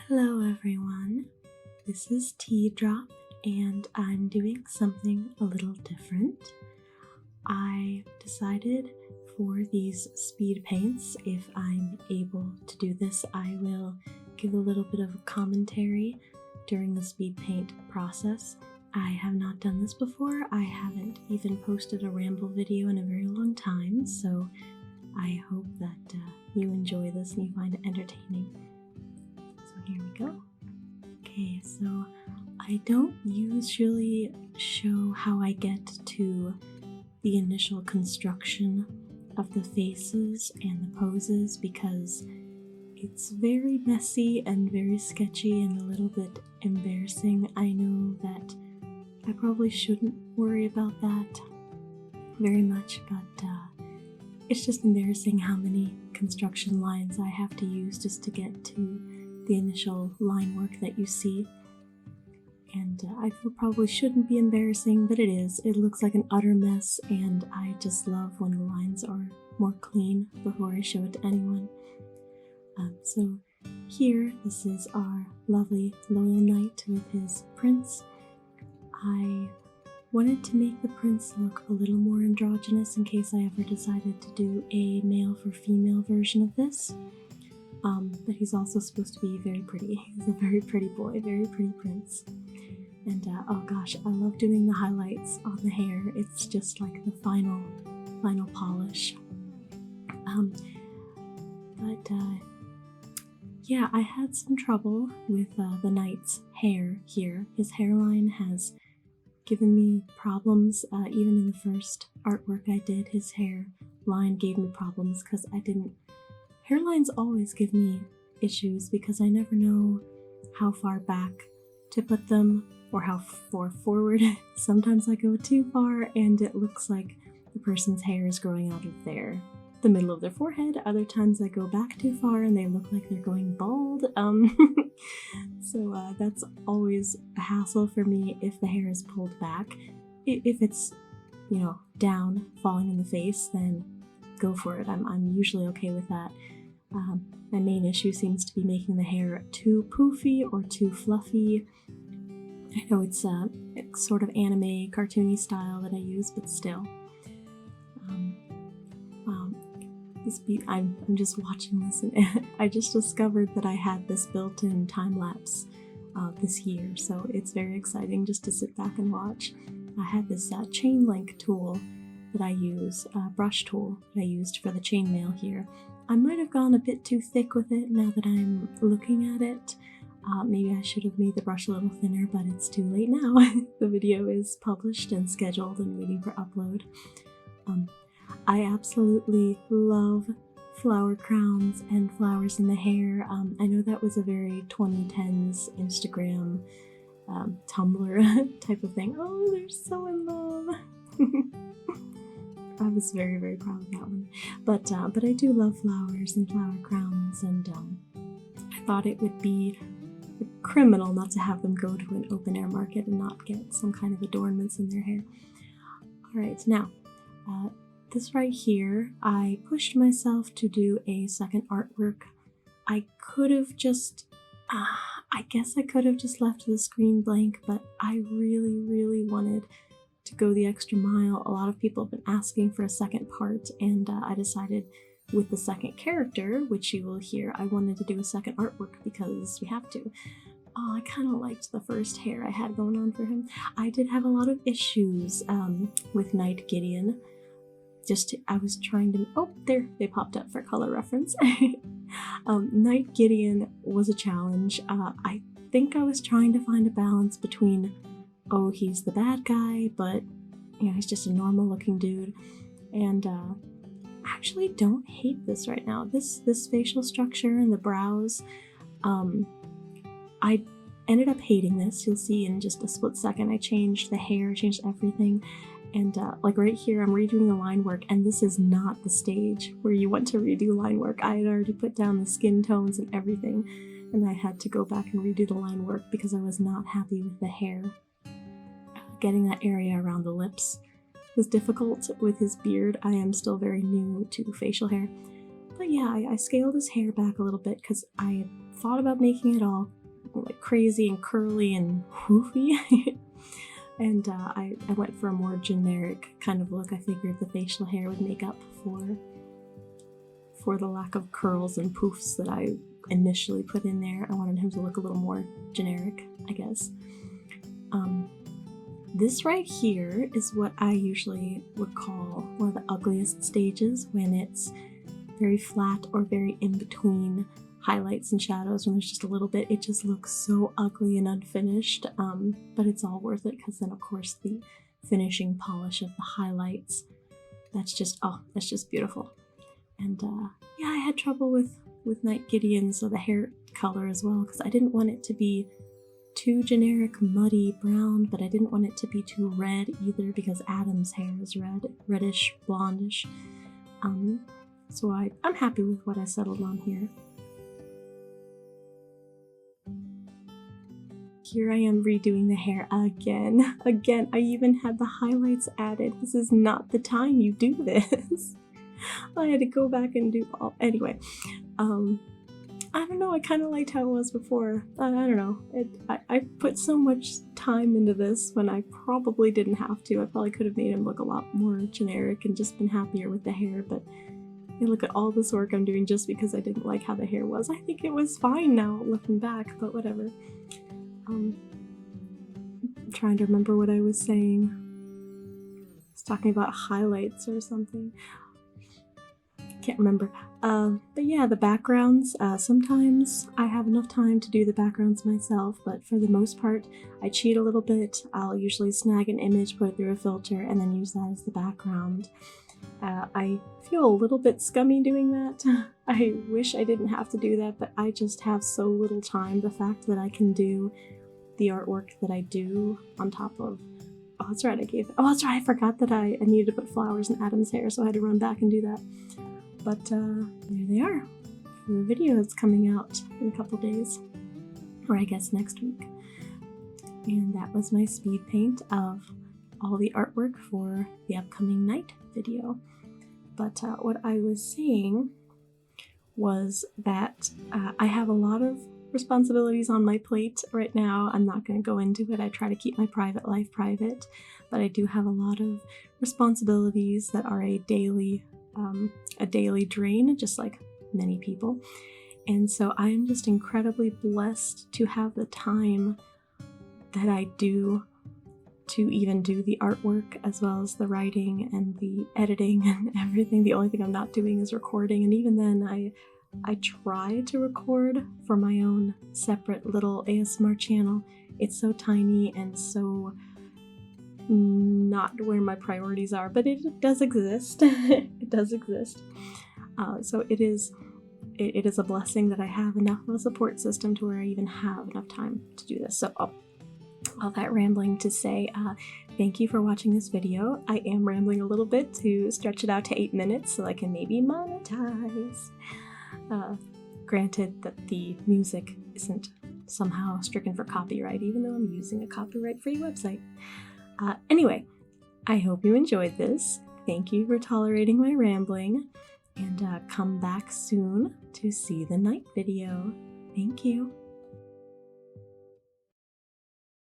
Hello everyone, this is Tea Drop and I'm doing something a little different. I decided for these speed paints, if I'm able to do this, I will give a little bit of a commentary during the speed paint process. I have not done this before. I haven't even posted a ramble video in a very long time, so I hope that you enjoy this and you find it entertaining. So here we go. Okay, so I don't usually show how I get to the initial construction of the faces and the poses because it's very messy and very sketchy and a little bit embarrassing. I know that I probably shouldn't worry about that very much, but it's just embarrassing how many construction lines I have to use just to get to the initial line work that you see. And I feel probably shouldn't be embarrassing, but it is. It looks like an utter mess, and I just love when the lines are more clean before I show it to anyone. So here, this is our lovely loyal knight with his prince. I wanted to make the prince look a little more androgynous in case I ever decided to do a male for female version of this. But he's also supposed to be very pretty. He's a very pretty boy, very pretty prince. And oh gosh, I love doing the highlights on the hair. It's just like the final polish. Yeah, I had some trouble with the knight's hair here. His hairline has given me problems. Even in the first artwork I did, his hairline gave me problems because hairlines always give me issues because I never know how far back to put them or how far forward. Sometimes I go too far and it looks like the person's hair is growing out of the middle of their forehead. Other times I go back too far and they look like they're going bald. So that's always a hassle for me if the hair is pulled back. If it's, down, falling in the face, then go for it. I'm usually okay with that. My main issue seems to be making the hair too poofy or too fluffy. I know it's a sort of anime, cartoony style that I use, but still. I'm just watching this, and I just discovered that I had this built-in time-lapse this year, so it's very exciting just to sit back and watch. I had this chain link tool that I use, brush tool that I used for the chainmail here. I might have gone a bit too thick with it now that I'm looking at it. Maybe I should have made the brush a little thinner, but it's too late now. The video is published and scheduled and waiting for upload. I absolutely love flower crowns and flowers in the hair. I know that was a very 2010s Instagram, Tumblr type of thing. Oh, they're so in love. I was very, very proud of that one. But I do love flowers and flower crowns, and I thought it would be criminal not to have them go to an open air market and not get some kind of adornments in their hair. Alright, now, this right here, I pushed myself to do a second artwork. I could have just, I guess I could have just left the screen blank, but I really, really wanted to go the extra mile. A lot of people have been asking for a second part, and I decided with the second character, which you will hear, I wanted to do a second artwork because we have to. Oh, I kind of liked the first hair I had going on for him. I did have a lot of issues with Knight Gideon. I was trying to, oh, there, they popped up for color reference. Knight Gideon was a challenge. I think I was trying to find a balance between, oh, he's the bad guy, but, he's just a normal looking dude. And I actually don't hate this right now. This facial structure and the brows, I ended up hating this. You'll see in just a split second. I changed the hair, changed everything. And like right here, I'm redoing the line work, and this is not the stage where you want to redo line work. I had already put down the skin tones and everything, and I had to go back and redo the line work because I was not happy with the hair. Getting that area around the lips was difficult with his beard. I am still very new to facial hair. But yeah, I scaled his hair back a little bit because I had thought about making it all like crazy and curly and poofy. And I went for a more generic kind of look. I figured the facial hair would make up for the lack of curls and poofs that I initially put in there. I wanted him to look a little more generic, I guess. This right here is what I usually would call one of the ugliest stages, when it's very flat or very in between highlights and shadows. When there's just a little bit, it just looks so ugly and unfinished, but it's all worth it because then of course the finishing polish of the highlights, that's just beautiful. And yeah, I had trouble with Night Gideon, so the hair color as well, because I didn't want it to be too generic muddy brown, but I didn't want it to be too red either, because Adam's hair is reddish blondish. So I'm happy with what I settled on here. Here I am redoing the hair again. I even had the highlights added. This is not the time you do this. I had to go back and do all, anyway. I don't know, I kind of liked how it was before. I don't know, I put so much time into this when I probably didn't have to. I probably could have made him look a lot more generic and just been happier with the hair, but you look at all this work I'm doing just because I didn't like how the hair was. I think it was fine now, looking back, but whatever. I'm trying to remember what I was saying. I was talking about highlights or something. Can't remember. But yeah, the backgrounds, sometimes I have enough time to do the backgrounds myself, but for the most part I cheat a little bit. I'll usually snag an image, put it through a filter, and then use that as the background. I feel a little bit scummy doing that. I wish I didn't have to do that, but I just have so little time. The fact that I can do the artwork that I do on top of... Oh, that's right, I forgot that I needed to put flowers in Adam's hair, so I had to run back and do that. But there they are. The video is coming out in a couple days, or I guess next week. And that was my speed paint of all the artwork for the upcoming night video. But what I was saying was that I have a lot of responsibilities on my plate right now. I'm not going to go into it. I try to keep my private life private, but I do have a lot of responsibilities that are a daily drain, just like many people. And so I'm just incredibly blessed to have the time that I do to even do the artwork, as well as the writing and the editing and everything. The only thing I'm not doing is recording, and even then I try to record for my own separate little ASMR channel. It's so tiny and so not where my priorities are, but it does exist. It does exist. So it is a blessing that I have enough of a support system to where I even have enough time to do this. So all that rambling to say, thank you for watching this video. I am rambling a little bit to stretch it out to 8 minutes so I can maybe monetize. Granted that the music isn't somehow stricken for copyright, even though I'm using a copyright-free website. Anyway, I hope you enjoyed this. Thank you for tolerating my rambling, and come back soon to see the night video. Thank you.